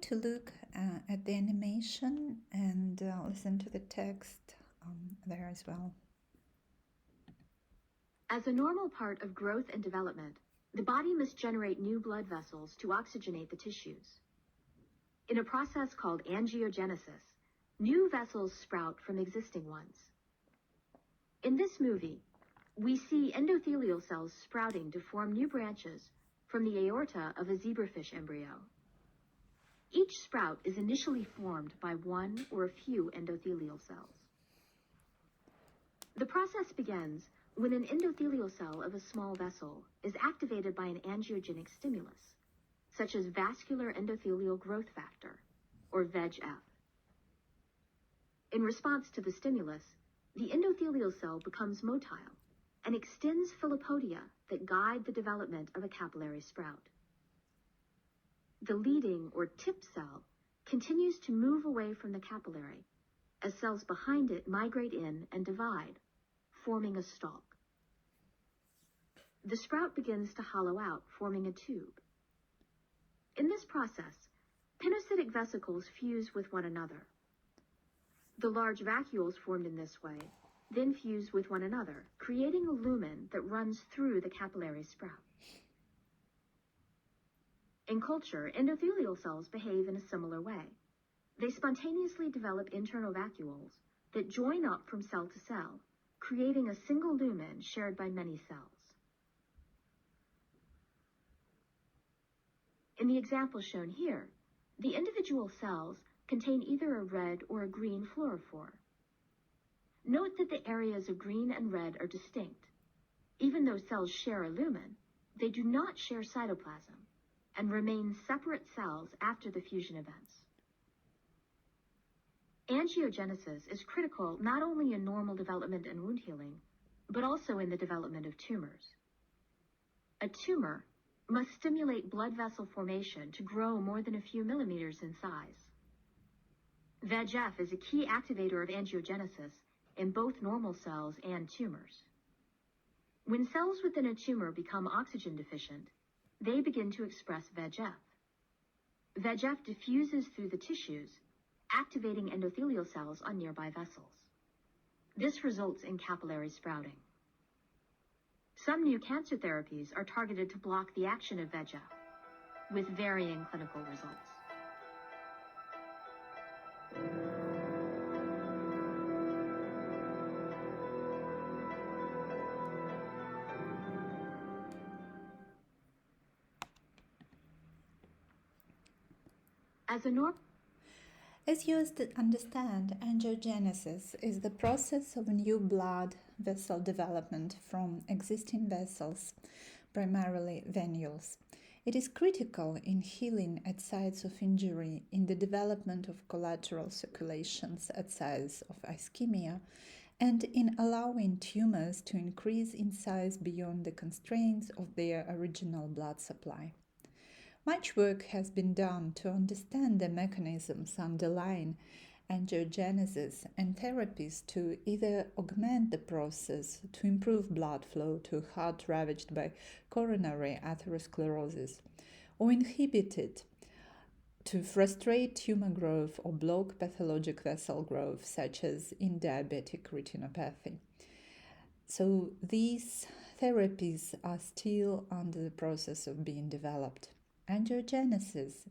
To look at the animation and listen to the text there as well. As a normal part of growth and development, the body must generate new blood vessels to oxygenate the tissues. In a process called angiogenesis, new vessels sprout from existing ones. In this movie, we see endothelial cells sprouting to form new branches from the aorta of a zebrafish embryo. Each sprout is initially formed by one or a few endothelial cells. The process begins when an endothelial cell of a small vessel is activated by an angiogenic stimulus, such as vascular endothelial growth factor, or VEGF. In response to the stimulus, the endothelial cell becomes motile and extends filopodia that guide the development of a capillary sprout. The leading or tip cell continues to move away from the capillary as cells behind it migrate in and divide, forming a stalk. The sprout begins to hollow out, forming a tube. In this process, pinocytic vesicles fuse with one another. The large vacuoles formed in this way then fuse with one another, creating a lumen that runs through the capillary sprout. In culture, endothelial cells behave in a similar way. They spontaneously develop internal vacuoles that join up from cell to cell, creating a single lumen shared by many cells. In the example shown here, the individual cells contain either a red or a green fluorophore. Note that the areas of green and red are distinct. Even though cells share a lumen, they do not share cytoplasm and remain separate cells after the fusion events. Angiogenesis is critical not only in normal development and wound healing, but also in the development of tumors. A tumor must stimulate blood vessel formation to grow more than a few millimeters in size. VEGF is a key activator of angiogenesis in both normal cells and tumors. When cells within a tumor become oxygen deficient, they begin to express VEGF. VEGF diffuses through the tissues, activating endothelial cells on nearby vessels. This results in capillary sprouting. Some new cancer therapies are targeted to block the action of VEGF, with varying clinical results. As you understand, angiogenesis is the process of new blood vessel development from existing vessels, primarily venules. It is critical in healing at sites of injury, in the development of collateral circulations at sites of ischemia, and in allowing tumors to increase in size beyond the constraints of their original blood supply. Much work has been done to understand the mechanisms underlying angiogenesis and therapies to either augment the process to improve blood flow to heart ravaged by coronary atherosclerosis, or inhibit it to frustrate tumor growth or block pathologic vessel growth, such as in diabetic retinopathy. So these therapies are still under the process of being developed. Angiogenesis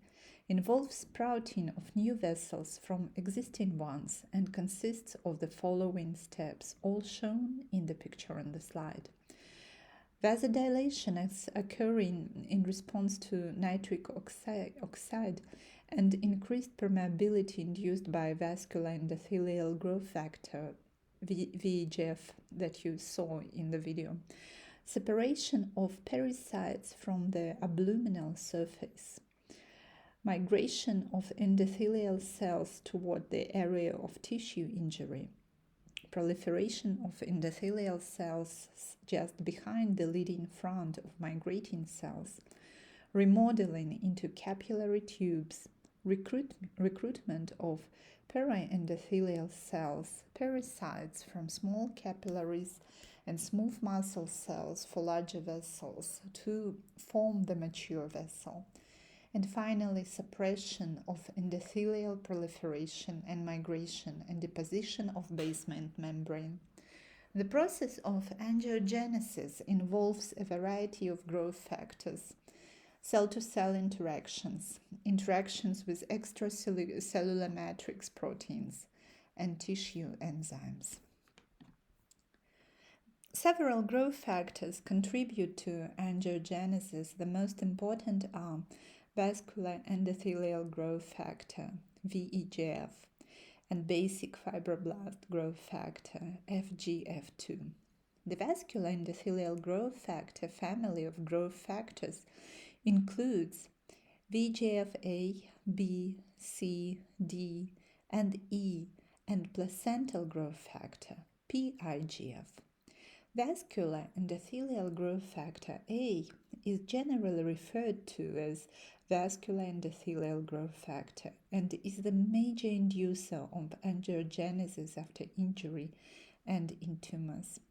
involves sprouting of new vessels from existing ones and consists of the following steps, all shown in the picture on the slide. Vasodilation is occurring in response to nitric oxide and increased permeability induced by vascular endothelial growth factor, VEGF, that you saw in the video. Separation of pericytes from the abdominal surface, migration of endothelial cells toward the area of tissue injury, proliferation of endothelial cells just behind the leading front of migrating cells, remodeling into capillary tubes, recruitment of periendothelial cells, pericytes from small capillaries, and smooth muscle cells for larger vessels to form the mature vessel, and finally suppression of endothelial proliferation and migration and deposition of basement membrane. The process of angiogenesis involves a variety of growth factors, cell-to-cell interactions, interactions with extracellular matrix proteins, and tissue enzymes. Several growth factors contribute to angiogenesis. The most important are vascular endothelial growth factor, VEGF, and basic fibroblast growth factor, FGF2. The vascular endothelial growth factor family of growth factors includes VEGF-A, B, C, D, and E, and placental growth factor, PIGF. Vascular endothelial growth factor A is generally referred to as vascular endothelial growth factor and is the major inducer of angiogenesis after injury and in tumors.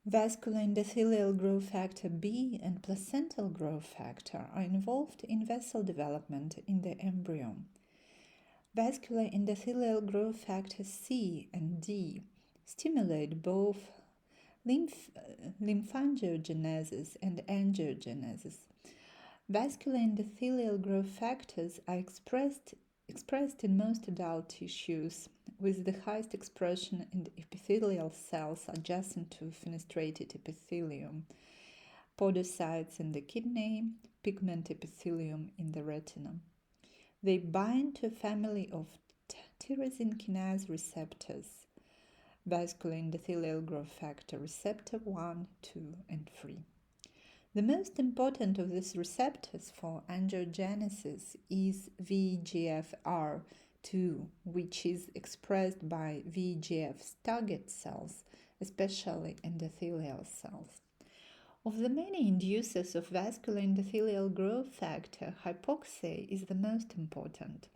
Vascular endothelial growth factor B and placental growth factor are involved in vessel development in the embryo. Vascular endothelial growth factor C and D stimulate both lymphangiogenesis and angiogenesis. Vascular endothelial growth factors are expressed in most adult tissues, with the highest expression in epithelial cells adjacent to fenestrated epithelium, podocytes in the kidney, pigment epithelium in the retina. They bind to a family of tyrosine kinase receptors, vascular endothelial growth factor receptor 1, 2, and 3. The most important of these receptors for angiogenesis is VEGFR2, which is expressed by VEGF's target cells, especially endothelial cells. Of the many inducers of vascular endothelial growth factor, hypoxia is the most important.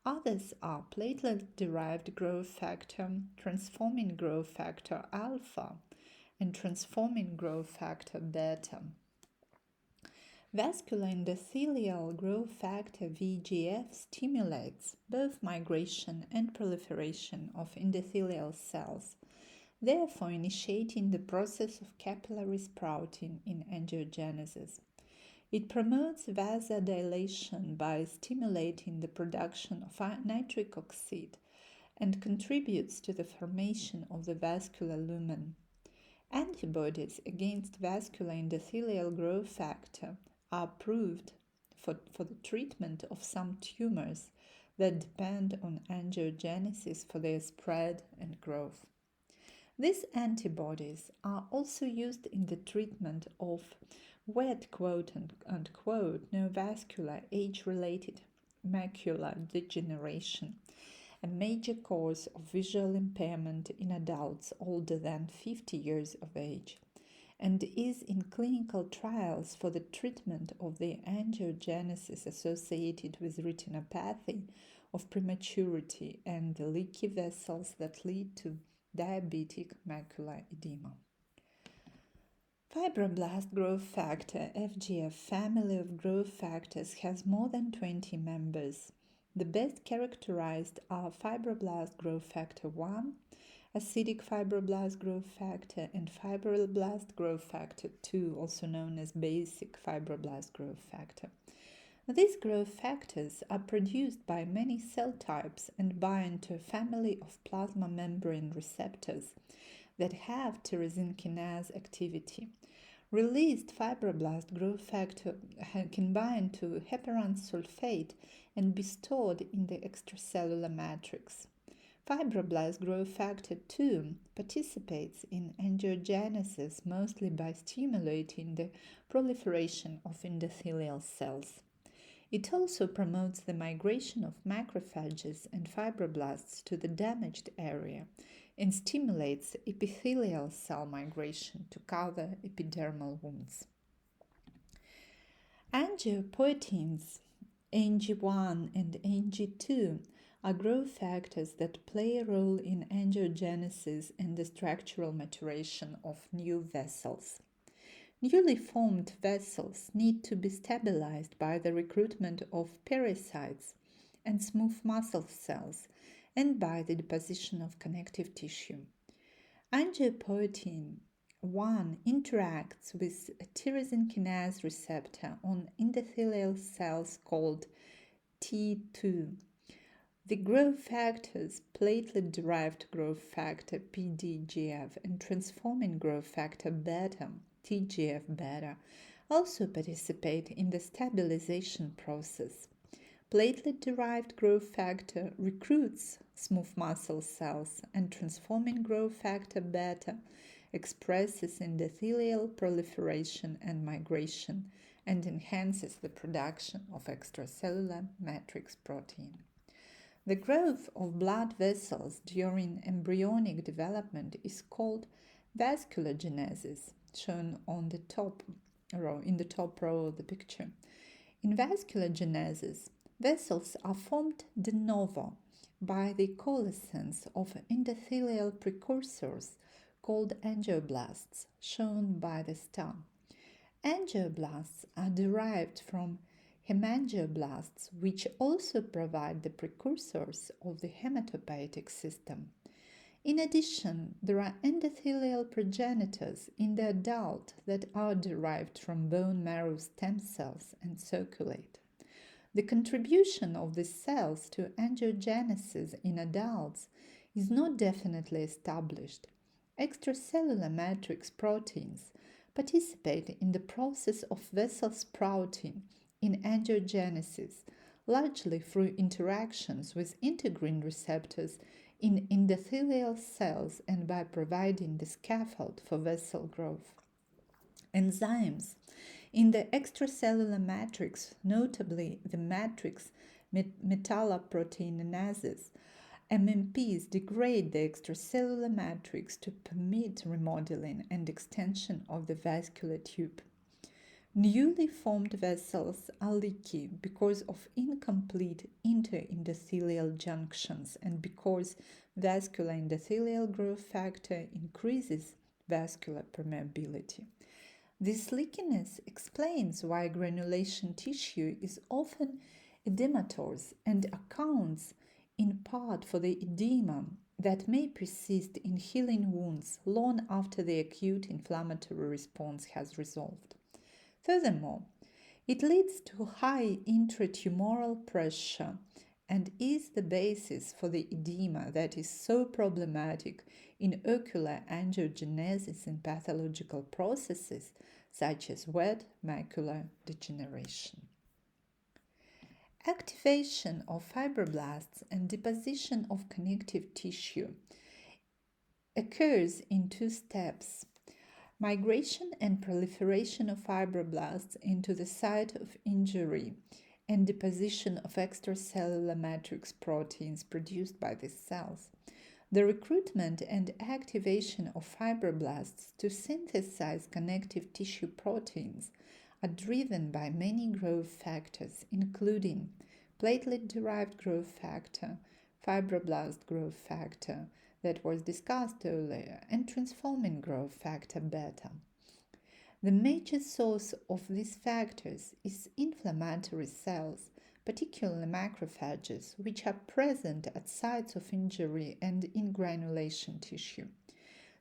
Others are platelet-derived growth factor, transforming growth factor alpha, and transforming growth factor beta. Vascular endothelial growth factor VEGF stimulates both migration and proliferation of endothelial cells, therefore initiating the process of capillary sprouting in angiogenesis. It promotes vasodilation by stimulating the production of nitric oxide and contributes to the formation of the vascular lumen. Antibodies against vascular endothelial growth factor are approved for the treatment of some tumors that depend on angiogenesis for their spread and growth. These antibodies are also used in the treatment of wet quote-unquote neovascular age-related macular degeneration, a major cause of visual impairment in adults older than 50 years of age, and is in clinical trials for the treatment of the angiogenesis associated with retinopathy of prematurity and the leaky vessels that lead to diabetic macular edema. Fibroblast growth factor FGF family of growth factors has more than 20 members. The best characterized are fibroblast growth factor 1, acidic fibroblast growth factor, and fibroblast growth factor 2, also known as basic fibroblast growth factor. These growth factors are produced by many cell types and bind to a family of plasma membrane receptors that have tyrosine kinase activity. Released fibroblast growth factor can bind to heparan sulfate and be stored in the extracellular matrix. Fibroblast growth factor 2 participates in angiogenesis mostly by stimulating the proliferation of endothelial cells. It also promotes the migration of macrophages and fibroblasts to the damaged area and stimulates epithelial cell migration to cover epidermal wounds. Angiopoietins, Ang1 and Ang2, are growth factors that play a role in angiogenesis and the structural maturation of new vessels. Newly formed vessels need to be stabilized by the recruitment of pericytes and smooth muscle cells and by the deposition of connective tissue. Angiopoietin 1 interacts with a tyrosine kinase receptor on endothelial cells called T2. The growth factors, platelet-derived growth factor PDGF and transforming growth factor beta, TGF-beta, also participate in the stabilization process. Platelet-derived growth factor recruits smooth muscle cells, and transforming growth factor beta expresses endothelial proliferation and migration and enhances the production of extracellular matrix protein. The growth of blood vessels during embryonic development is called vasculogenesis, shown on the top row, in the top row of the picture. In vasculogenesis, vessels are formed de novo by the coalescence of endothelial precursors called angioblasts, shown by the star. Angioblasts are derived from hemangioblasts, which also provide the precursors of the hematopoietic system. In addition, there are endothelial progenitors in the adult that are derived from bone marrow stem cells and circulate. The contribution of these cells to angiogenesis in adults is not definitely established. Extracellular matrix proteins participate in the process of vessel sprouting in angiogenesis, largely through interactions with integrin receptors in endothelial cells and by providing the scaffold for vessel growth. Enzymes in the extracellular matrix, notably the matrix metalloproteinases, MMPs degrade the extracellular matrix to permit remodeling and extension of the vascular tube. Newly formed vessels are leaky because of incomplete interendothelial junctions and because vascular endothelial growth factor increases vascular permeability. This leakiness explains why granulation tissue is often edematous and accounts in part for the edema that may persist in healing wounds long after the acute inflammatory response has resolved. Furthermore, it leads to high intratumoral pressure and is the basis for the edema that is so problematic in ocular angiogenesis in pathological processes such as wet macular degeneration. Activation of fibroblasts and deposition of connective tissue occurs in two steps: migration and proliferation of fibroblasts into the site of injury and deposition of extracellular matrix proteins produced by these cells. The recruitment and activation of fibroblasts to synthesize connective tissue proteins are driven by many growth factors, including platelet-derived growth factor, fibroblast growth factor that was discussed earlier, and transforming growth factor beta. The major source of these factors is inflammatory cells, particularly macrophages, which are present at sites of injury and in granulation tissue.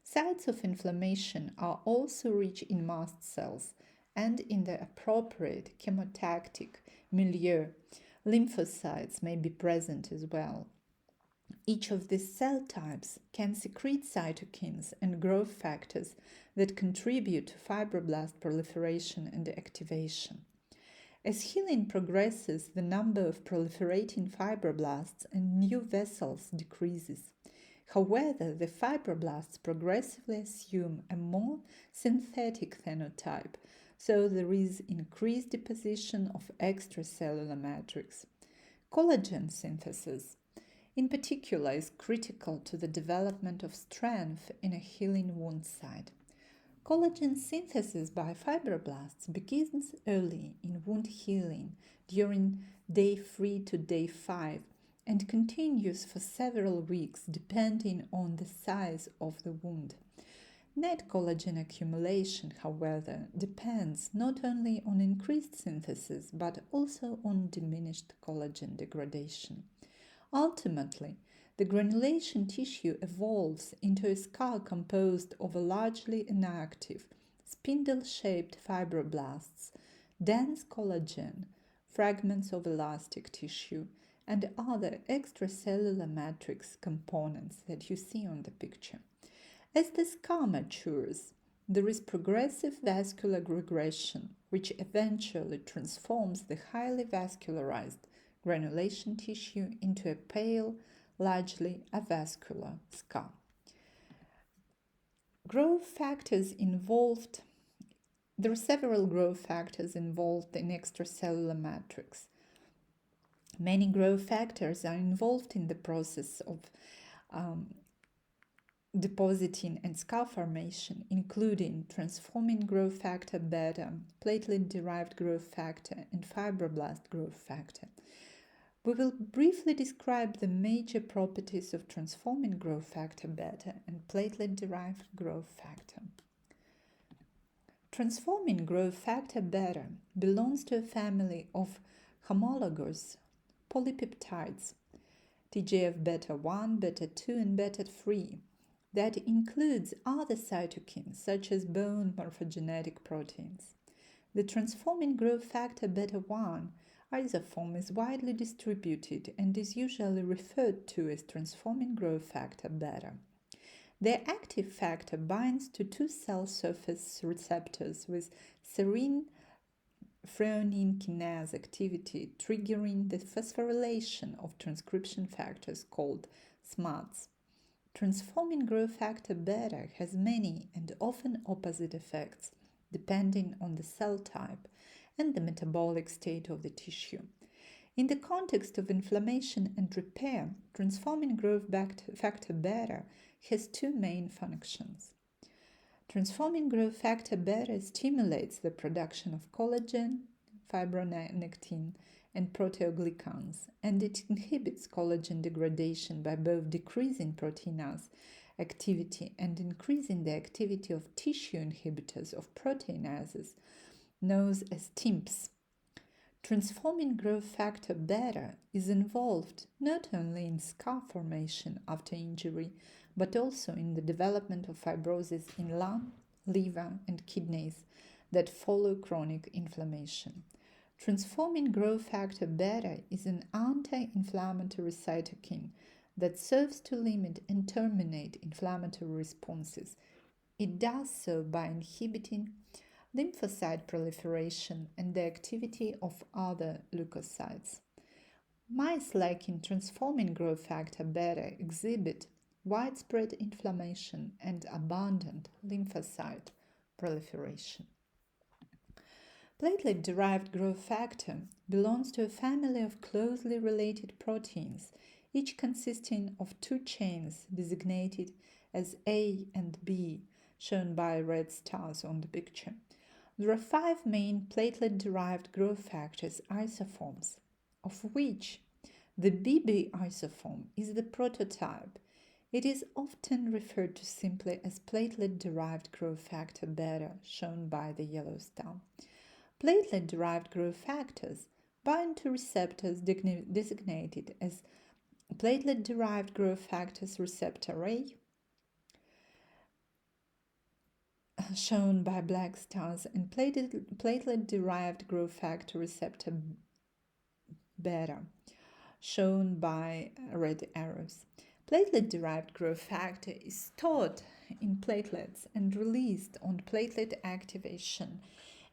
Sites of inflammation are also rich in mast cells and in the appropriate chemotactic milieu. Lymphocytes may be present as well. Each of these cell types can secrete cytokines and growth factors that contribute to fibroblast proliferation and activation. As healing progresses, the number of proliferating fibroblasts and new vessels decreases. However, the fibroblasts progressively assume a more synthetic phenotype, so there is increased deposition of extracellular matrix. Collagen synthesis, in particular, is critical to the development of strength in a healing wound site. Collagen synthesis by fibroblasts begins early in wound healing during day 3 to day 5 and continues for several weeks depending on the size of the wound. Net collagen accumulation, however, depends not only on increased synthesis but also on diminished collagen degradation. Ultimately, the granulation tissue evolves into a scar composed of a largely inactive, spindle-shaped fibroblasts, dense collagen, fragments of elastic tissue, and other extracellular matrix components that you see on the picture. As the scar matures, there is progressive vascular regression, which eventually transforms the highly vascularized granulation tissue into a pale, largely avascular scar. Growth factors involved. There are several growth factors involved in extracellular matrix. Many growth factors are involved in the process of depositing and scar formation, including transforming growth factor beta, platelet-derived growth factor, and fibroblast growth factor. We will briefly describe the major properties of transforming growth factor beta and platelet-derived growth factor. Transforming growth factor beta belongs to a family of homologous polypeptides, TGF-beta 1, beta 2, and beta 3, that includes other cytokines such as bone morphogenetic proteins. The transforming growth factor beta 1 isoform is widely distributed and is usually referred to as transforming growth factor beta. The active factor binds to two cell surface receptors with serine threonine kinase activity, triggering the phosphorylation of transcription factors called SMADs. Transforming growth factor beta has many and often opposite effects depending on the cell type and the metabolic state of the tissue. In the context of inflammation and repair, transforming growth factor beta has two main functions. Transforming growth factor beta stimulates the production of collagen, fibronectin, and proteoglycans, and it inhibits collagen degradation by both decreasing proteinase activity and increasing the activity of tissue inhibitors of proteinases, known as TIMPs. Transforming growth factor beta is involved not only in scar formation after injury, but also in the development of fibrosis in lung, liver, and kidneys that follow chronic inflammation. Transforming growth factor beta is an anti-inflammatory cytokine that serves to limit and terminate inflammatory responses. It does so by inhibiting lymphocyte proliferation and the activity of other leukocytes. Mice lacking transforming growth factor beta exhibit widespread inflammation and abundant lymphocyte proliferation. Platelet-derived growth factor belongs to a family of closely related proteins, each consisting of two chains designated as A and B, shown by red stars on the picture. There are 5 main platelet-derived growth factors isoforms, of which the BB isoform is the prototype. It is often referred to simply as platelet-derived growth factor beta, shown by the yellow star. Platelet-derived growth factors bind to receptors designated as platelet-derived growth factors receptor A, shown by black stars, and platelet-derived growth factor receptor beta, shown by red arrows. Platelet-derived growth factor is stored in platelets and released on platelet activation,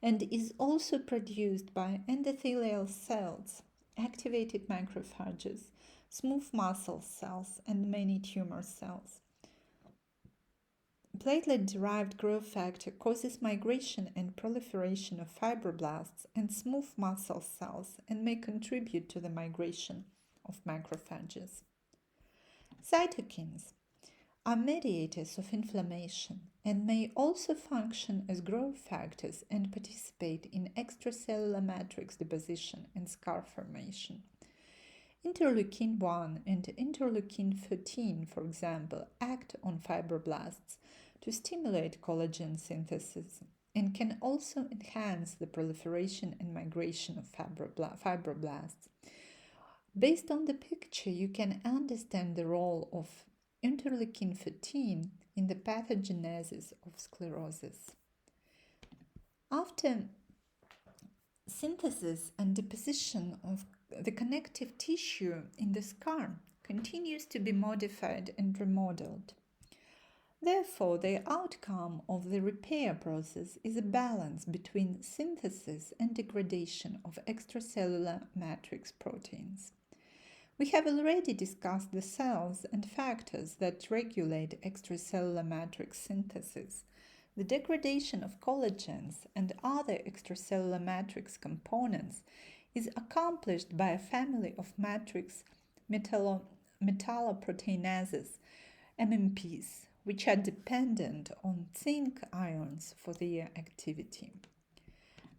and is also produced by endothelial cells, activated macrophages, smooth muscle cells, and many tumor cells. Platelet-derived growth factor causes migration and proliferation of fibroblasts and smooth muscle cells and may contribute to the migration of macrophages. Cytokines are mediators of inflammation and may also function as growth factors and participate in extracellular matrix deposition and scar formation. Interleukin 1 and interleukin 13, for example, act on fibroblasts to stimulate collagen synthesis and can also enhance the proliferation and migration of fibroblasts. Based on the picture, you can understand the role of interleukin 14 in the pathogenesis of sclerosis. After synthesis and deposition of the connective tissue in the scar continues to be modified and remodeled. Therefore, the outcome of the repair process is a balance between synthesis and degradation of extracellular matrix proteins. We have already discussed the cells and factors that regulate extracellular matrix synthesis. The degradation of collagens and other extracellular matrix components is accomplished by a family of matrix metalloproteinases, MMPs, which are dependent on zinc ions for their activity.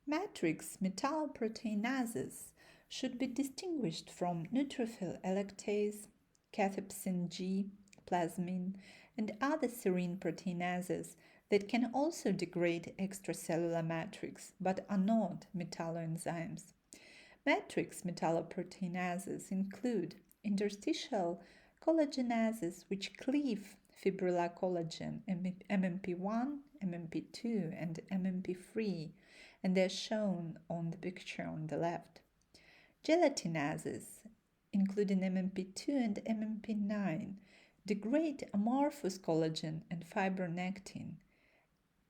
Matrix metalloproteinases should be distinguished from neutrophil elastase, cathepsin G, plasmin, and other serine proteinases that can also degrade extracellular matrix but are not metalloenzymes. Matrix metalloproteinases include interstitial collagenases, which cleave fibrillar collagen, MMP1, MMP2, and MMP3, and they're shown on the picture on the left. Gelatinases, including MMP2 and MMP9, degrade amorphous collagen and fibronectin.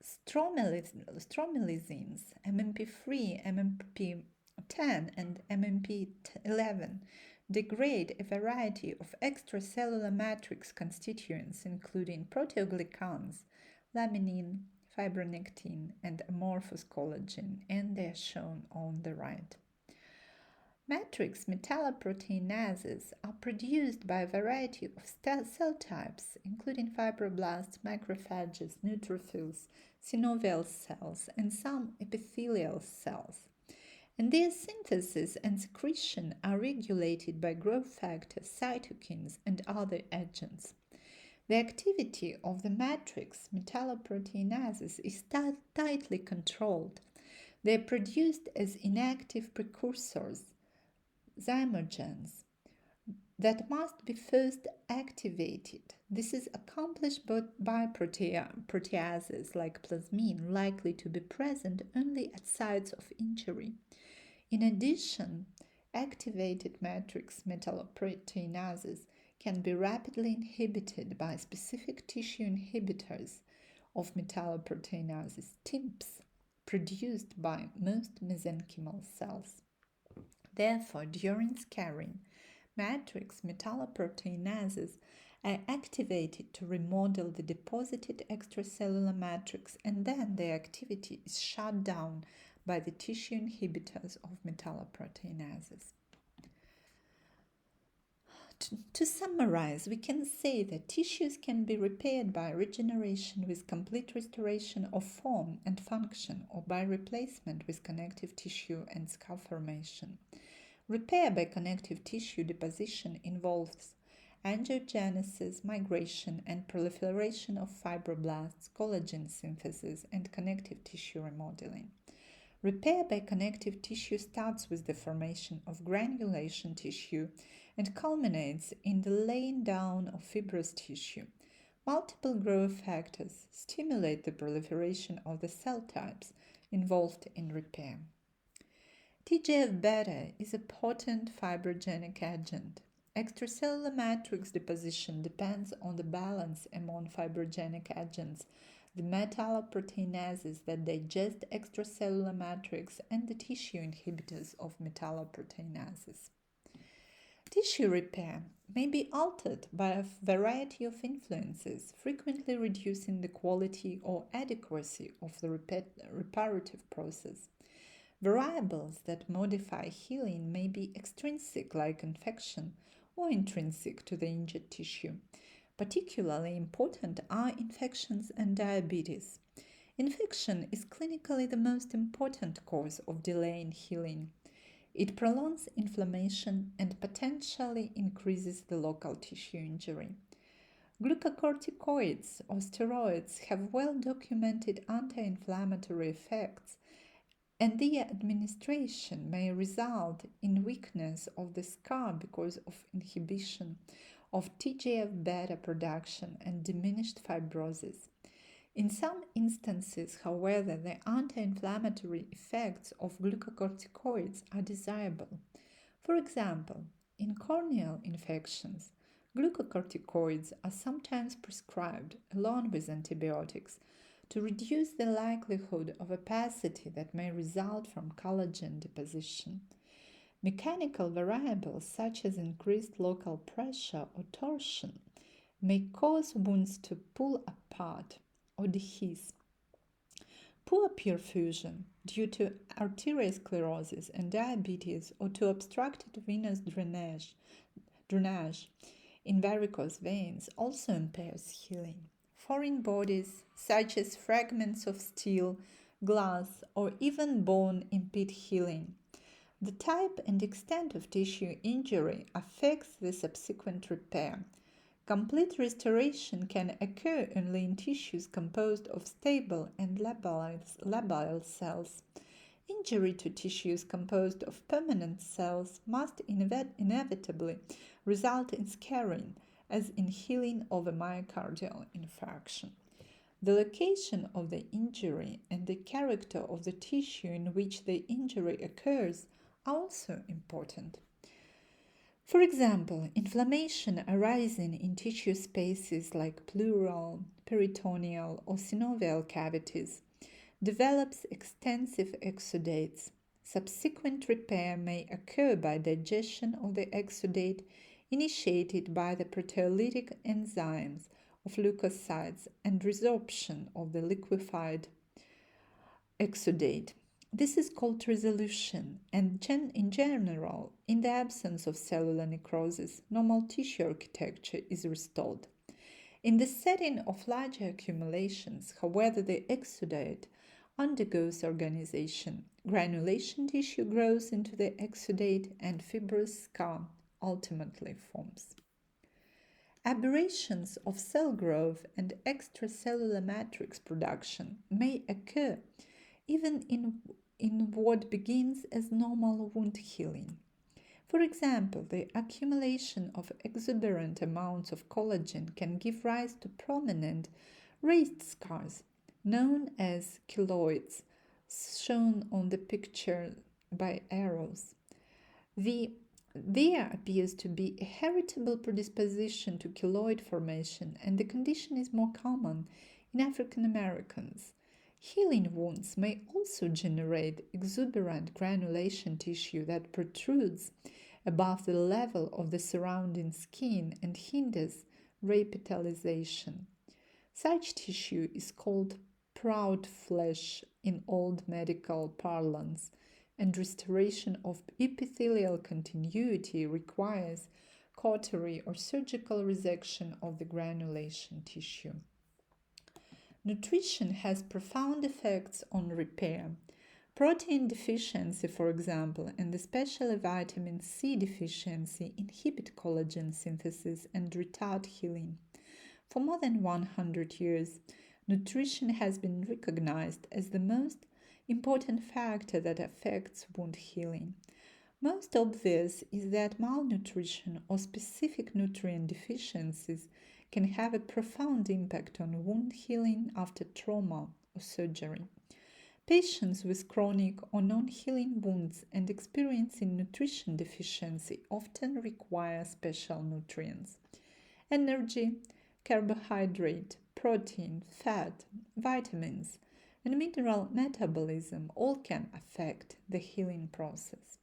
Stromalysins, MMP3, MMP10, and MMP11, degrade a variety of extracellular matrix constituents, including proteoglycans, laminin, fibronectin, and amorphous collagen, and they are shown on the right. Matrix metalloproteinases are produced by a variety of cell types, including fibroblasts, macrophages, neutrophils, synovial cells, and some epithelial cells. And their synthesis and secretion are regulated by growth factors, cytokines, and other agents. The activity of the matrix metalloproteinases is tightly controlled. They are produced as inactive precursors, zymogens, that must be first activated. This is accomplished by proteases like plasmin, likely to be present only at sites of injury. In addition, activated matrix metalloproteinases can be rapidly inhibited by specific tissue inhibitors of metalloproteinases, TIMPs, produced by most mesenchymal cells. Therefore, during scarring, matrix metalloproteinases are activated to remodel the deposited extracellular matrix, and then their activity is shut down by the tissue inhibitors of metalloproteinases. To summarize, we can say that tissues can be repaired by regeneration with complete restoration of form and function, or by replacement with connective tissue and scar formation. Repair by connective tissue deposition involves angiogenesis, migration, and proliferation of fibroblasts, collagen synthesis, and connective tissue remodeling. Repair by connective tissue starts with the formation of granulation tissue and culminates in the laying down of fibrous tissue. Multiple growth factors stimulate the proliferation of the cell types involved in repair. TGF-beta is a potent fibrogenic agent. Extracellular matrix deposition depends on the balance among fibrogenic agents, the metalloproteinases that digest extracellular matrix, and the tissue inhibitors of metalloproteinases. Tissue repair may be altered by a variety of influences, frequently reducing the quality or adequacy of the reparative process. Variables that modify healing may be extrinsic, like infection, or intrinsic to the injured tissue. Particularly important are infections and diabetes. Infection is clinically the most important cause of delay in healing. It prolongs inflammation and potentially increases the local tissue injury. Glucocorticoids or steroids have well-documented anti-inflammatory effects, and their administration may result in weakness of the scar because of inhibition of TGF-beta production and diminished fibrosis. In some instances, however, the anti-inflammatory effects of glucocorticoids are desirable. For example, in corneal infections, glucocorticoids are sometimes prescribed along with antibiotics to reduce the likelihood of opacity that may result from collagen deposition. Mechanical variables such as increased local pressure or torsion may cause wounds to pull apart or dehisce. Poor perfusion due to arteriosclerosis and diabetes or to obstructed venous drainage in varicose veins also impairs healing. Foreign bodies, such as fragments of steel, glass, or even bone, impede healing. The type and extent of tissue injury affects the subsequent repair. Complete restoration can occur only in tissues composed of stable and labile cells. Injury to tissues composed of permanent cells must inevitably result in scarring, as in healing of a myocardial infarction. The location of the injury and the character of the tissue in which the injury occurs are also important. For example, inflammation arising in tissue spaces like pleural, peritoneal, or synovial cavities develops extensive exudates. Subsequent repair may occur by digestion of the exudate initiated by the proteolytic enzymes of leukocytes and resorption of the liquefied exudate. This is called resolution, and in general, in the absence of cellular necrosis, normal tissue architecture is restored. In the setting of larger accumulations, however, the exudate undergoes organization. Granulation tissue grows into the exudate and fibrous scar ultimately forms. Aberrations of cell growth and extracellular matrix production may occur even in what begins as normal wound healing. For example, the accumulation of exuberant amounts of collagen can give rise to prominent raised scars known as keloids, shown on the picture by arrows. There appears to be a heritable predisposition to keloid formation, and the condition is more common in African Americans. Healing wounds may also generate exuberant granulation tissue that protrudes above the level of the surrounding skin and hinders repitalization. Such tissue is called proud flesh in old medical parlance, and restoration of epithelial continuity requires cautery or surgical resection of the granulation tissue. Nutrition has profound effects on repair. Protein deficiency, for example, and especially vitamin C deficiency inhibit collagen synthesis and retard healing. For more than 100 years, nutrition has been recognized as the most important factor that affects wound healing. Most obvious is that malnutrition or specific nutrient deficiencies can have a profound impact on wound healing after trauma or surgery. Patients with chronic or non-healing wounds and experiencing nutrition deficiency often require special nutrients. Energy, carbohydrate, protein, fat, vitamins, and mineral metabolism all can affect the healing process.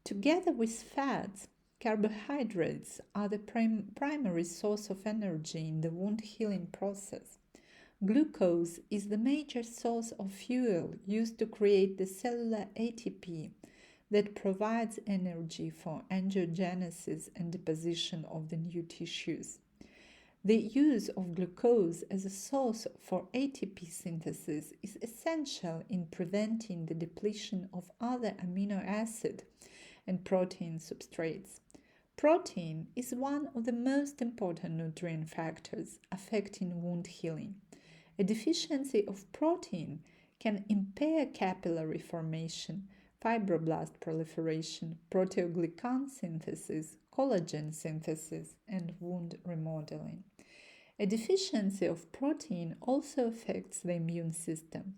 Together with fats, carbohydrates are the primary source of energy in the wound healing process. Glucose is the major source of fuel used to create the cellular ATP that provides energy for angiogenesis and deposition of the new tissues. The use of glucose as a source for ATP synthesis is essential in preventing the depletion of other amino acid and protein substrates. Protein is one of the most important nutrient factors affecting wound healing. A deficiency of protein can impair capillary formation, fibroblast proliferation, proteoglycan synthesis, collagen synthesis, and wound remodeling. A deficiency of protein also affects the immune system,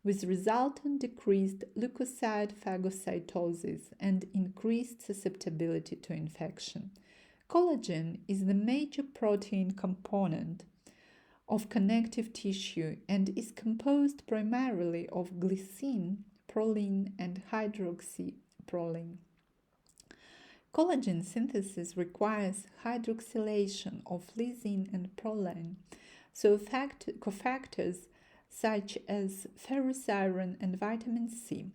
with resultant decreased leukocyte phagocytosis and increased susceptibility to infection. Collagen is the major protein component of connective tissue and is composed primarily of glycine, proline, and hydroxyproline. Collagen synthesis requires hydroxylation of lysine and proline, so cofactors such as ferrous iron and vitamin C.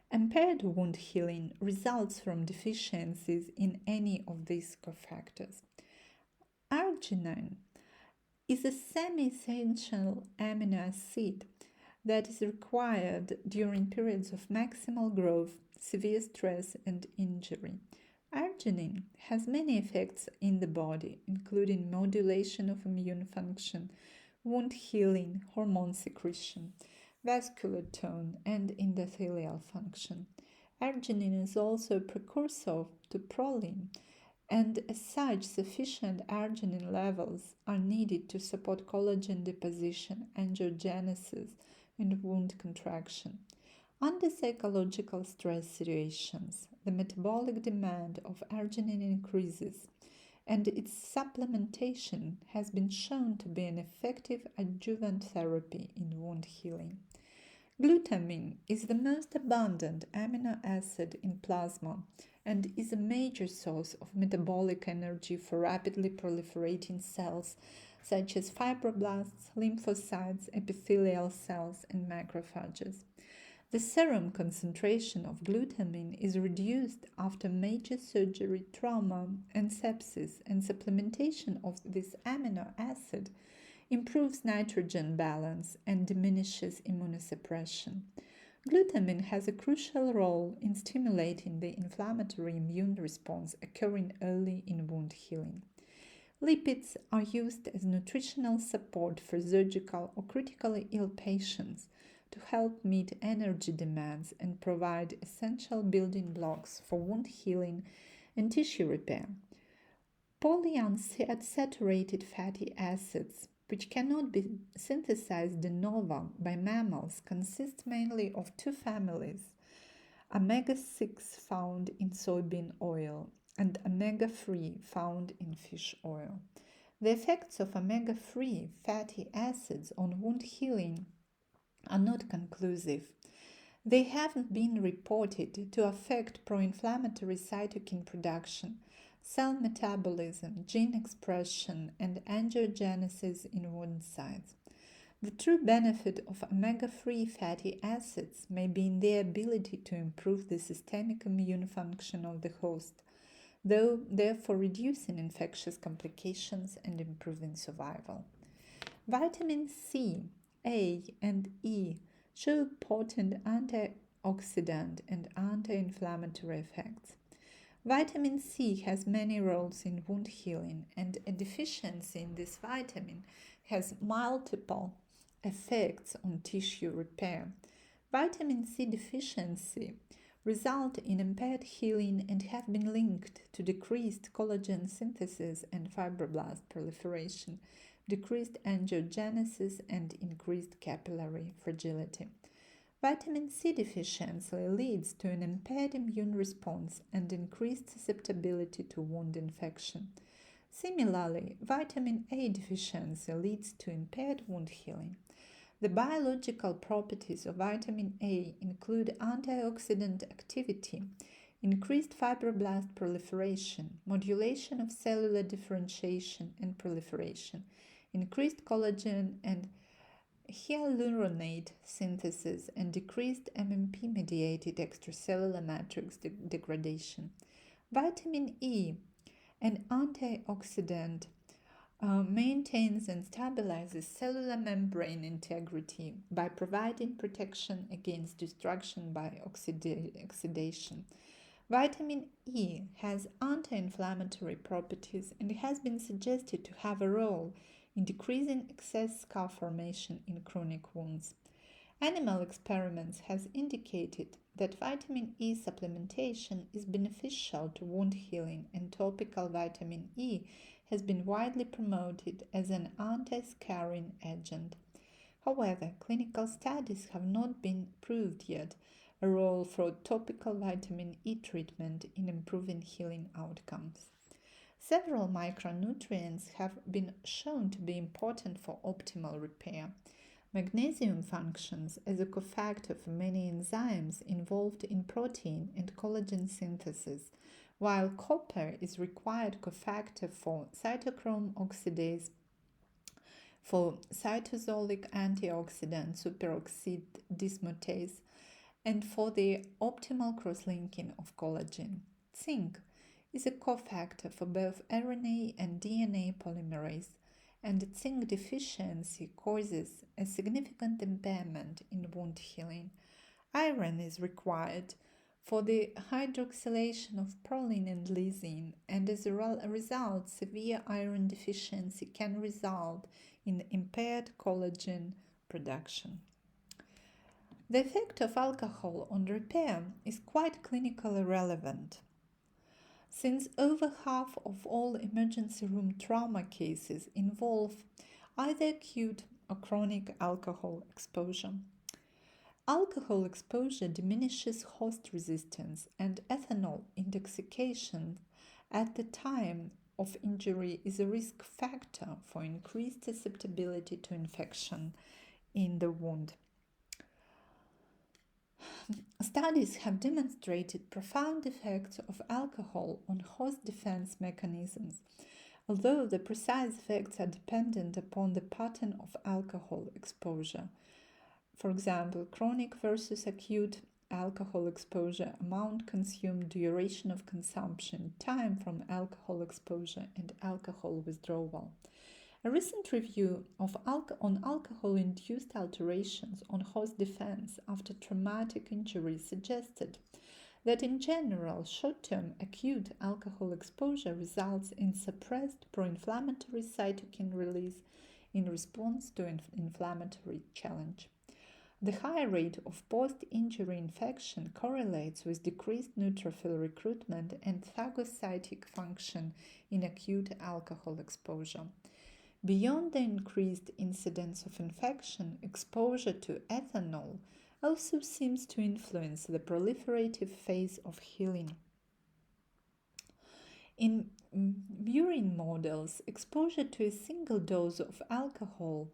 Impaired wound healing results from deficiencies in any of these cofactors. Arginine is a semi-essential amino acid that is required during periods of maximal growth, severe stress, and injury. Arginine has many effects in the body, including modulation of immune function, wound healing, hormone secretion, vascular tone, and endothelial function. Arginine is also a precursor to proline, and as such, sufficient arginine levels are needed to support collagen deposition, angiogenesis, and wound contraction. Under psychological stress situations, the metabolic demand of arginine increases, and its supplementation has been shown to be an effective adjuvant therapy in wound healing. Glutamine is the most abundant amino acid in plasma and is a major source of metabolic energy for rapidly proliferating cells such as fibroblasts, lymphocytes, epithelial cells, and macrophages. The serum concentration of glutamine is reduced after major surgery, trauma, and sepsis, and supplementation of this amino acid improves nitrogen balance and diminishes immunosuppression. Glutamine has a crucial role in stimulating the inflammatory immune response occurring early in wound healing. Lipids are used as nutritional support for surgical or critically ill patients to help meet energy demands and provide essential building blocks for wound healing and tissue repair. Polyunsaturated fatty acids, which cannot be synthesized de novo by mammals, consist mainly of two families: omega-6 found in soybean oil and omega-3 found in fish oil. The effects of omega-3 fatty acids on wound healing are not conclusive. They haven't been reported to affect pro-inflammatory cytokine production, cell metabolism, gene expression, and angiogenesis in wound sites. The true benefit of omega-3 fatty acids may be in their ability to improve the systemic immune function of the host, therefore reducing infectious complications and improving survival. Vitamin C, A, and E show potent antioxidant and anti-inflammatory effects. Vitamin C has many roles in wound healing, and a deficiency in this vitamin has multiple effects on tissue repair. Vitamin C deficiency result in impaired healing and have been linked to decreased collagen synthesis and fibroblast proliferation, decreased angiogenesis, and increased capillary fragility. Vitamin C deficiency leads to an impaired immune response and increased susceptibility to wound infection. Similarly, vitamin A deficiency leads to impaired wound healing. The biological properties of vitamin A include antioxidant activity, increased fibroblast proliferation, modulation of cellular differentiation and proliferation, increased collagen and hyaluronate synthesis, and decreased MMP-mediated extracellular matrix degradation. Vitamin E, an antioxidant, maintains and stabilizes cellular membrane integrity by providing protection against destruction by oxidation. Vitamin E has anti-inflammatory properties and has been suggested to have a role in decreasing excess scar formation in chronic wounds. Animal experiments has indicated that vitamin E supplementation is beneficial to wound healing, and topical vitamin E has been widely promoted as an anti-scarring agent. However, clinical studies have not been proved yet a role for topical vitamin E treatment in improving healing outcomes. Several micronutrients have been shown to be important for optimal repair. Magnesium functions as a cofactor for many enzymes involved in protein and collagen synthesis, while copper is required cofactor for cytochrome oxidase, for cytosolic antioxidant superoxide dismutase, and for the optimal cross-linking of collagen. Zinc is a cofactor for both RNA and DNA polymerase, and zinc deficiency causes a significant impairment in wound healing. Iron is required for the hydroxylation of proline and lysine, and as a result, severe iron deficiency can result in impaired collagen production. The effect of alcohol on repair is quite clinically relevant, since over half of all emergency room trauma cases involve either acute or chronic alcohol exposure. Alcohol exposure diminishes host resistance, and ethanol intoxication at the time of injury is a risk factor for increased susceptibility to infection in the wound. Studies have demonstrated profound effects of alcohol on host defense mechanisms, although the precise effects are dependent upon the pattern of alcohol exposure. For example, chronic versus acute alcohol exposure, amount consumed, duration of consumption, time from alcohol exposure, and alcohol withdrawal. A recent review on alcohol-induced alterations on host defense after traumatic injury suggested that in general, short-term acute alcohol exposure results in suppressed pro-inflammatory cytokine release in response to an inflammatory challenge. The high rate of post-injury infection correlates with decreased neutrophil recruitment and phagocytic function in acute alcohol exposure. Beyond the increased incidence of infection, exposure to ethanol also seems to influence the proliferative phase of healing. In murine models, exposure to a single dose of alcohol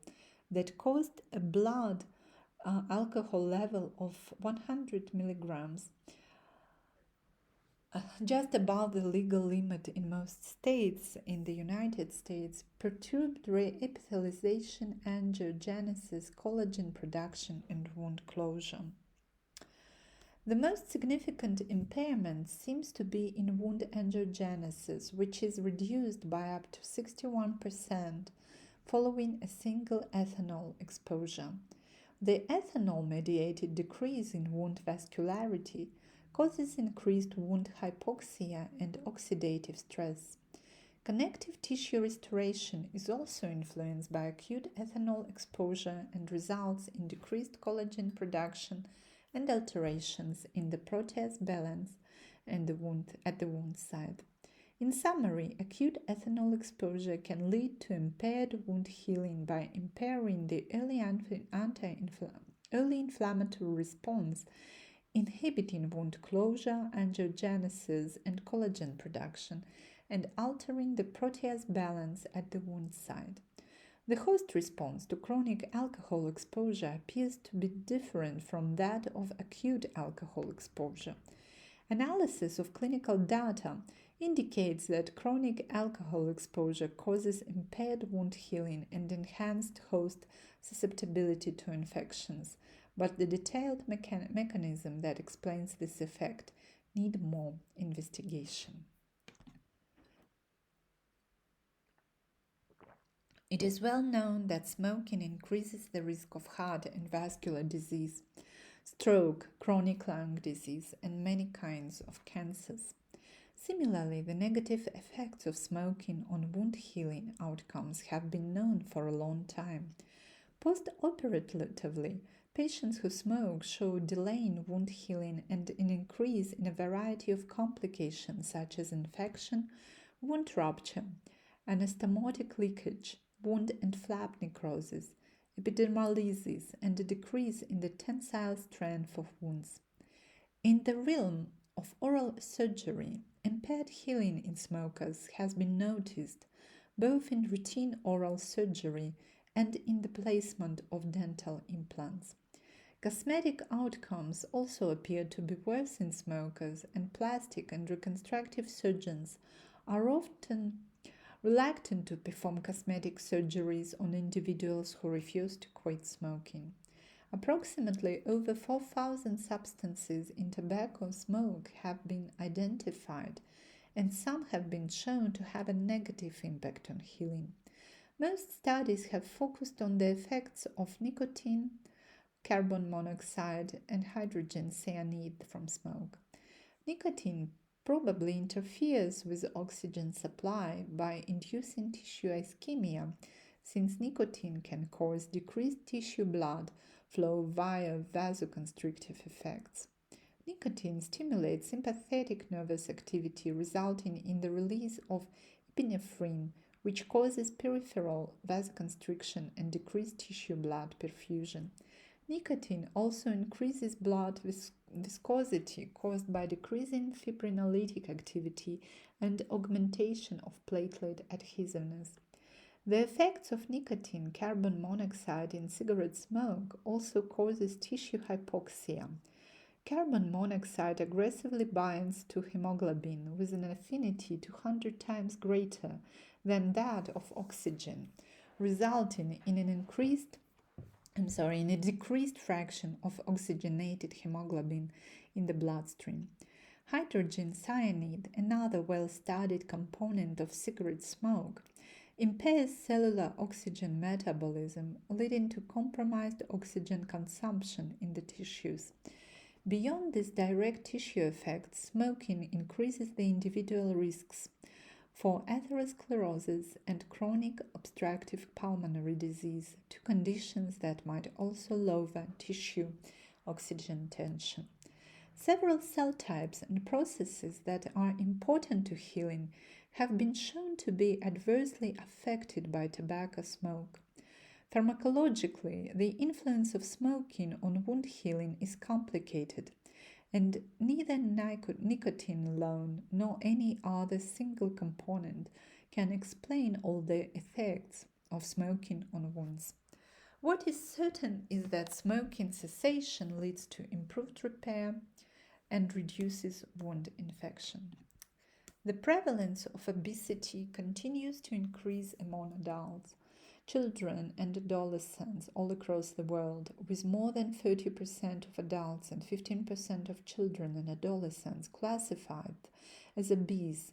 that caused a blood alcohol level of 100 milligrams, just above the legal limit in most states in the United States, perturbed reepithelialization, angiogenesis, collagen production, and wound closure. The most significant impairment seems to be in wound angiogenesis, which is reduced by up to 61% following a single ethanol exposure. The ethanol-mediated decrease in wound vascularity causes increased wound hypoxia and oxidative stress. Connective tissue restoration is also influenced by acute ethanol exposure and results in decreased collagen production and alterations in the protease balance and at the wound site. In summary, acute ethanol exposure can lead to impaired wound healing by impairing the early inflammatory response, inhibiting wound closure, angiogenesis, and collagen production, and altering the protease balance at the wound site. The host response to chronic alcohol exposure appears to be different from that of acute alcohol exposure. Analysis of clinical data indicates that chronic alcohol exposure causes impaired wound healing and enhanced host susceptibility to infections, but the detailed mechanism that explains this effect need more investigation. It is well known that smoking increases the risk of heart and vascular disease. stroke, chronic lung disease, and many kinds of cancers. Similarly, the negative effects of smoking on wound healing outcomes have been known for a long time. Post-operatively, patients who smoke show delay in wound healing and an increase in a variety of complications such as infection, wound rupture, anastomotic leakage, wound and flap necrosis, epidermolysis, and a decrease in the tensile strength of wounds. In the realm of oral surgery, impaired healing in smokers has been noticed both in routine oral surgery and in the placement of dental implants. Cosmetic outcomes also appear to be worse in smokers, and plastic and reconstructive surgeons are often reluctant to perform cosmetic surgeries on individuals who refuse to quit smoking. Approximately over 4,000 substances in tobacco smoke have been identified, and some have been shown to have a negative impact on healing. Most studies have focused on the effects of nicotine, carbon monoxide, and hydrogen cyanide from smoke. Nicotine probably interferes with oxygen supply by inducing tissue ischemia, since nicotine can cause decreased tissue blood flow via vasoconstrictive effects. Nicotine stimulates sympathetic nervous activity, resulting in the release of epinephrine, which causes peripheral vasoconstriction and decreased tissue blood perfusion. Nicotine also increases blood viscosity caused by decreasing fibrinolytic activity and augmentation of platelet adhesiveness. The effects of nicotine carbon monoxide in cigarette smoke also causes tissue hypoxia. Carbon monoxide aggressively binds to hemoglobin with an affinity 200 times greater than that of oxygen, resulting in a decreased fraction of oxygenated hemoglobin in the bloodstream. Hydrogen cyanide, another well-studied component of cigarette smoke, impairs cellular oxygen metabolism, leading to compromised oxygen consumption in the tissues. Beyond these direct tissue effects, smoking increases the individual risks for atherosclerosis and chronic obstructive pulmonary disease, two conditions that might also lower tissue oxygen tension. Several cell types and processes that are important to healing have been shown to be adversely affected by tobacco smoke. Pharmacologically, the influence of smoking on wound healing is complicated, and neither nicotine alone nor any other single component can explain all the effects of smoking on wounds. What is certain is that smoking cessation leads to improved repair and reduces wound infection. The prevalence of obesity continues to increase among adults, children, and adolescents all across the world, with more than 30% of adults and 15% of children and adolescents classified as obese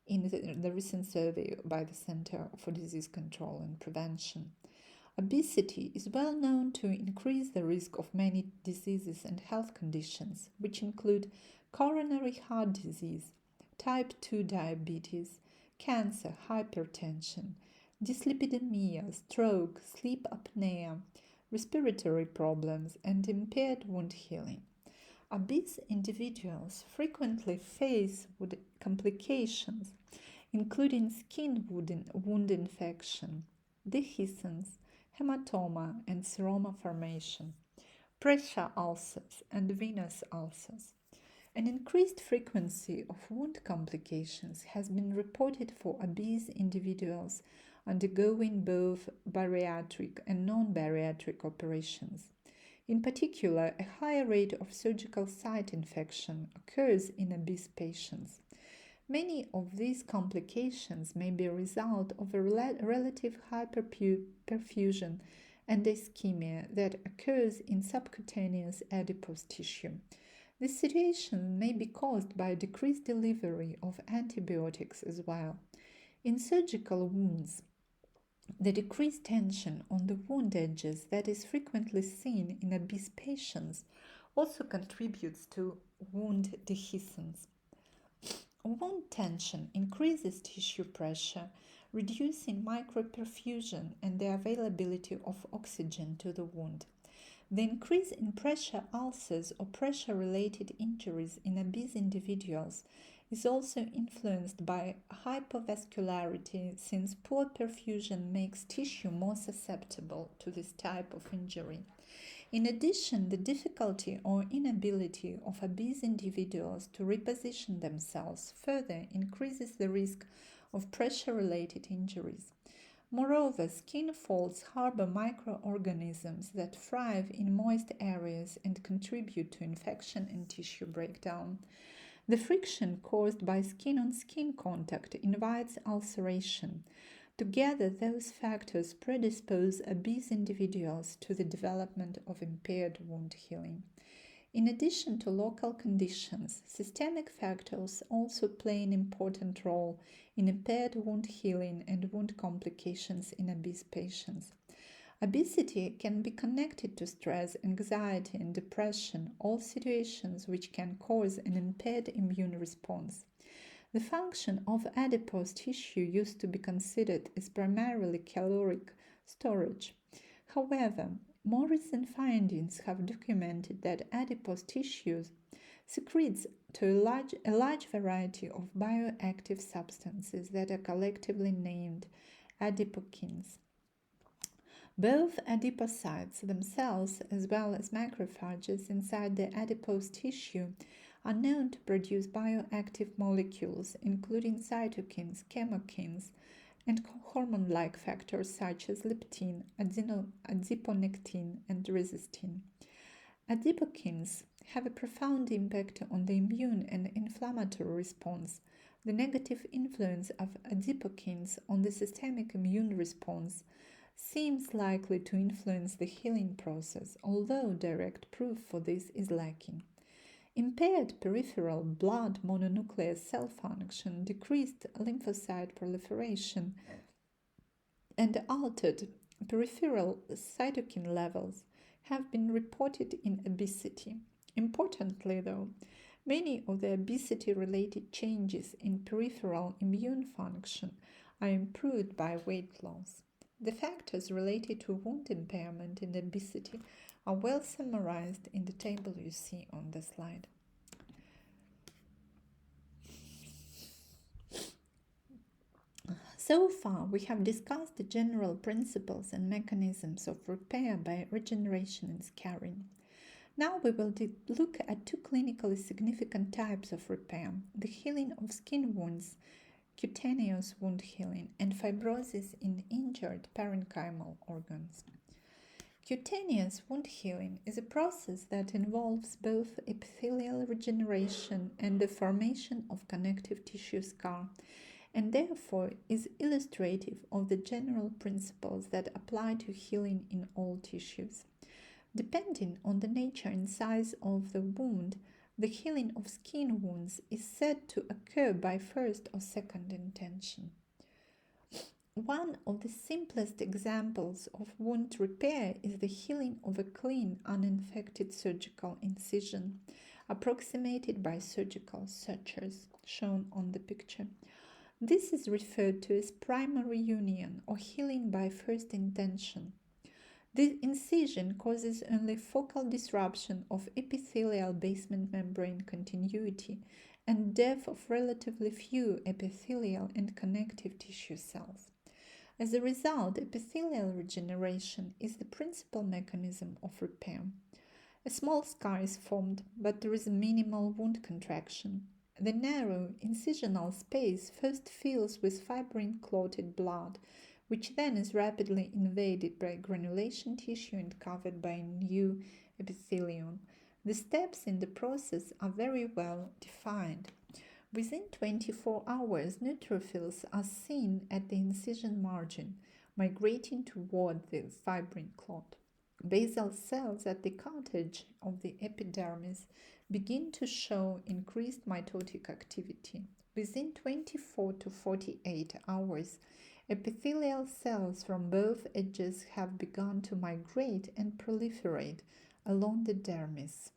in the recent survey by the Center for Disease Control and Prevention. Obesity is well known to increase the risk of many diseases and health conditions, which include coronary heart disease, type 2 diabetes, cancer, hypertension, dyslipidemia, stroke, sleep apnea, respiratory problems, and impaired wound healing. Obese individuals frequently face wound complications, including skin wound infection, dehiscence, hematoma, and seroma formation, pressure ulcers, and venous ulcers. An increased frequency of wound complications has been reported for obese individuals undergoing both bariatric and non-bariatric operations. In particular, a higher rate of surgical site infection occurs in obese patients. Many of these complications may be a result of a relative hyperperfusion and ischemia that occurs in subcutaneous adipose tissue. This situation may be caused by a decreased delivery of antibiotics as well. In surgical wounds, the decreased tension on the wound edges that is frequently seen in obese patients also contributes to wound dehiscence. Wound tension increases tissue pressure, reducing microperfusion and the availability of oxygen to the wound. The increase in pressure ulcers or pressure-related injuries in obese individuals is also influenced by hypovascularity, since poor perfusion makes tissue more susceptible to this type of injury. In addition, the difficulty or inability of obese individuals to reposition themselves further increases the risk of pressure-related injuries. Moreover, skin folds harbor microorganisms that thrive in moist areas and contribute to infection and tissue breakdown. The friction caused by skin-on-skin contact invites ulceration. Together, those factors predispose obese individuals to the development of impaired wound healing. In addition to local conditions, systemic factors also play an important role in impaired wound healing and wound complications in obese patients. Obesity can be connected to stress, anxiety, and depression, all situations which can cause an impaired immune response. The function of adipose tissue used to be considered as primarily caloric storage. However, more recent findings have documented that adipose tissues secretes to a large variety of bioactive substances that are collectively named adipokines. Both adipocytes themselves, as well as macrophages inside the adipose tissue, are known to produce bioactive molecules, including cytokines, chemokines, and hormone-like factors such as leptin, adiponectin, and resistin. Adipokines have a profound impact on the immune and inflammatory response. The negative influence of adipokines on the systemic immune response seems likely to influence the healing process, although direct proof for this is lacking. Impaired peripheral blood mononuclear cell function, decreased lymphocyte proliferation, and altered peripheral cytokine levels have been reported in obesity. Importantly, though, many of the obesity-related changes in peripheral immune function are improved by weight loss. The factors related to wound impairment in obesity are well summarized in the table you see on the slide. So far, we have discussed the general principles and mechanisms of repair by regeneration and scarring. Now we will look at two clinically significant types of repair: the healing of skin wounds, cutaneous wound healing, and fibrosis in injured parenchymal organs. Cutaneous wound healing is a process that involves both epithelial regeneration and the formation of connective tissue scar, and therefore is illustrative of the general principles that apply to healing in all tissues. Depending on the nature and size of the wound, the healing of skin wounds is said to occur by first or second intention. One of the simplest examples of wound repair is the healing of a clean, uninfected surgical incision, approximated by surgical sutures, shown on the picture. This is referred to as primary union or healing by first intention. The incision causes only focal disruption of epithelial basement membrane continuity and death of relatively few epithelial and connective tissue cells. As a result, epithelial regeneration is the principal mechanism of repair. A small scar is formed, but there is a minimal wound contraction. The narrow incisional space first fills with fibrin-clotted blood, which then is rapidly invaded by granulation tissue and covered by new epithelium. The steps in the process are very well defined. Within 24 hours, neutrophils are seen at the incision margin, migrating toward the fibrin clot. Basal cells at the cartilage of the epidermis begin to show increased mitotic activity. Within 24 to 48 hours, epithelial cells from both edges have begun to migrate and proliferate along the dermis.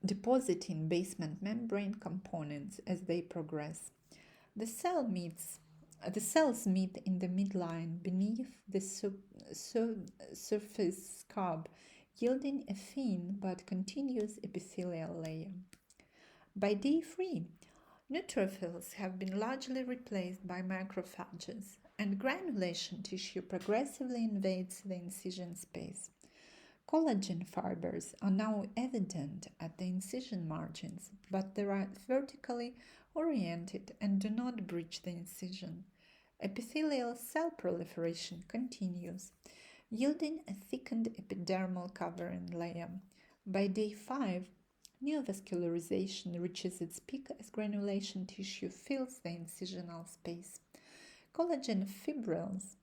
depositing basement membrane components as they progress. The cells meet in the midline beneath the surface scab, yielding a thin but continuous epithelial layer. By day 3, neutrophils have been largely replaced by macrophages, and granulation tissue progressively invades the incision space. Collagen fibers are now evident at the incision margins, but they are vertically oriented and do not breach the incision. Epithelial cell proliferation continues, yielding a thickened epidermal covering layer. By day 5, neovascularization reaches its peak as granulation tissue fills the incisional space. Collagen fibrils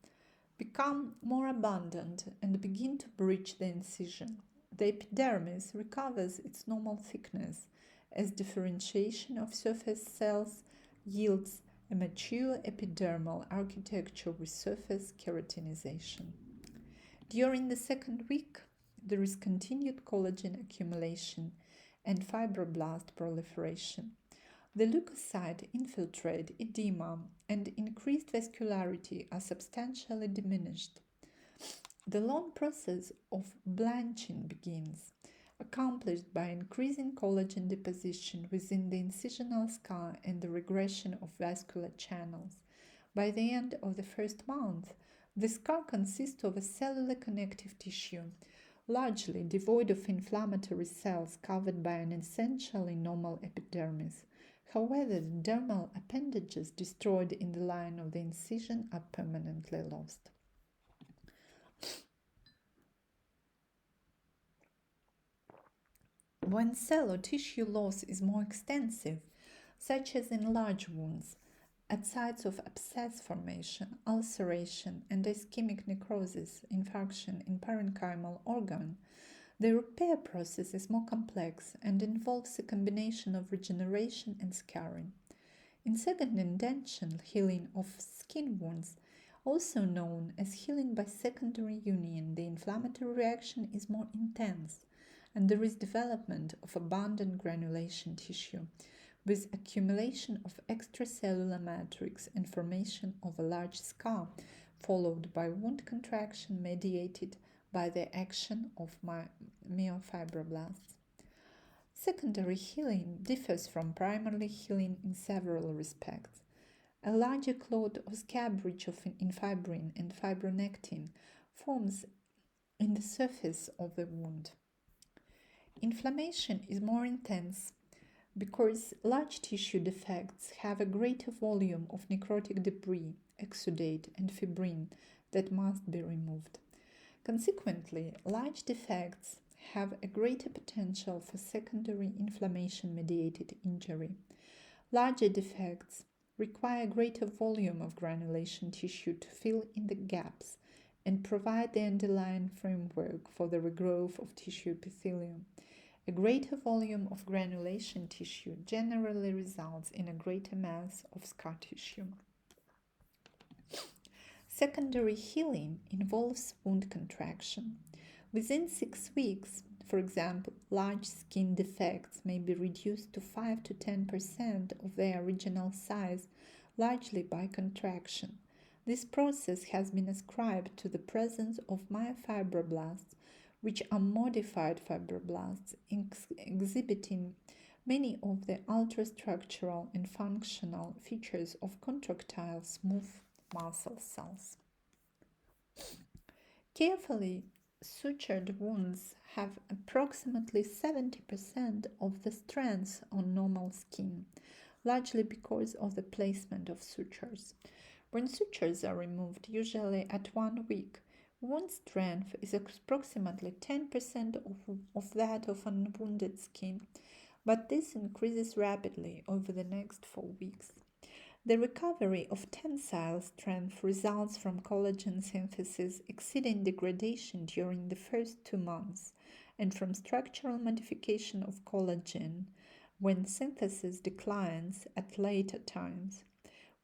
become more abundant and begin to breach the incision. The epidermis recovers its normal thickness as differentiation of surface cells yields a mature epidermal architecture with surface keratinization. During the second week, there is continued collagen accumulation and fibroblast proliferation. The leukocyte infiltrate, edema, and increased vascularity are substantially diminished. The long process of blanching begins, accomplished by increasing collagen deposition within the incisional scar and the regression of vascular channels. By the end of the first month, the scar consists of a cellular connective tissue, largely devoid of inflammatory cells covered by an essentially normal epidermis. However, the dermal appendages destroyed in the line of the incision are permanently lost. When cell or tissue loss is more extensive, such as in large wounds, at sites of abscess formation, ulceration, and ischemic necrosis, infarction in parenchymal organ, the repair process is more complex and involves a combination of regeneration and scarring. In second intention healing of skin wounds, also known as healing by secondary union, the inflammatory reaction is more intense, and there is development of abundant granulation tissue, with accumulation of extracellular matrix and formation of a large scar, followed by wound contraction mediated by the action of myofibroblasts. Secondary healing differs from primary healing in several respects. A larger clot or scab rich in fibrin and fibronectin forms in the surface of the wound. Inflammation is more intense because large tissue defects have a greater volume of necrotic debris, exudate, and fibrin that must be removed. Consequently, large defects have a greater potential for secondary inflammation-mediated injury. Larger defects require greater volume of granulation tissue to fill in the gaps and provide the underlying framework for the regrowth of tissue epithelium. A greater volume of granulation tissue generally results in a greater mass of scar tissue. Secondary healing involves wound contraction. Within 6 weeks, for example, large skin defects may be reduced to 5 to 10% of their original size, largely by contraction. This process has been ascribed to the presence of myofibroblasts, which are modified fibroblasts exhibiting many of the ultrastructural and functional features of contractile smooth muscle cells. Carefully sutured wounds have approximately 70% of the strength on normal skin, largely because of the placement of sutures. When sutures are removed, usually at 1 week, wound strength is approximately 10% of that of unwounded skin, but this increases rapidly over the next 4 weeks. The recovery of tensile strength results from collagen synthesis exceeding degradation during the first 2 months, and from structural modification of collagen when synthesis declines at later times.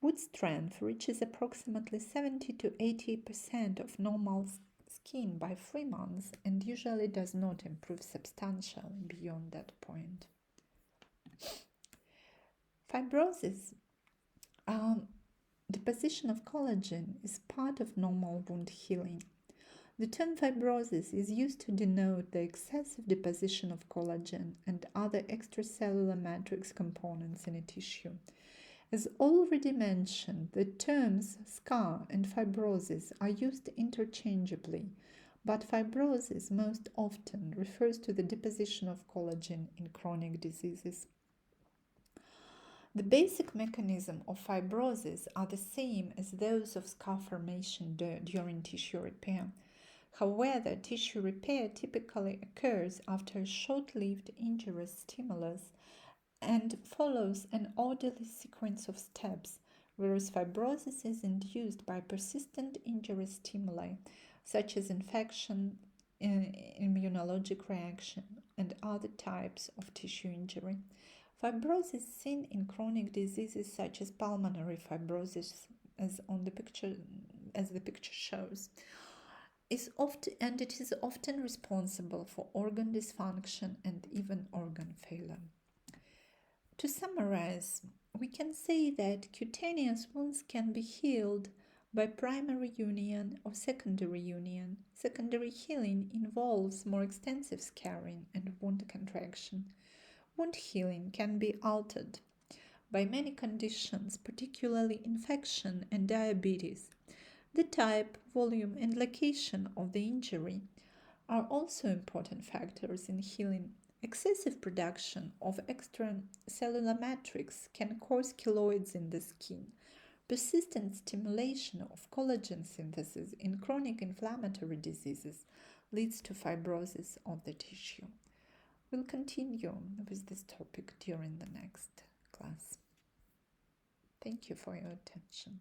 Wound strength reaches approximately 70 to 80% of normal skin by 3 months and usually does not improve substantially beyond that point. Fibrosis. Deposition of collagen is part of normal wound healing. The term fibrosis is used to denote the excessive deposition of collagen and other extracellular matrix components in a tissue. As already mentioned, the terms scar and fibrosis are used interchangeably, but fibrosis most often refers to the deposition of collagen in chronic diseases. The basic mechanism of fibrosis are the same as those of scar formation during tissue repair. However, tissue repair typically occurs after a short-lived injurious stimulus and follows an orderly sequence of steps, whereas fibrosis is induced by persistent injurious stimuli such as infection, immunologic reaction, and other types of tissue injury. Fibrosis seen in chronic diseases such as pulmonary fibrosis, as the picture shows, is often responsible for organ dysfunction and even organ failure. To summarize, we can say that cutaneous wounds can be healed by primary union or secondary union. Secondary healing involves more extensive scarring and wound contraction. Wound healing can be altered by many conditions, particularly infection and diabetes. The type, volume, and location of the injury are also important factors in healing. Excessive production of extracellular matrix can cause keloids in the skin. Persistent stimulation of collagen synthesis in chronic inflammatory diseases leads to fibrosis of the tissue. We'll continue with this topic during the next class. Thank you for your attention.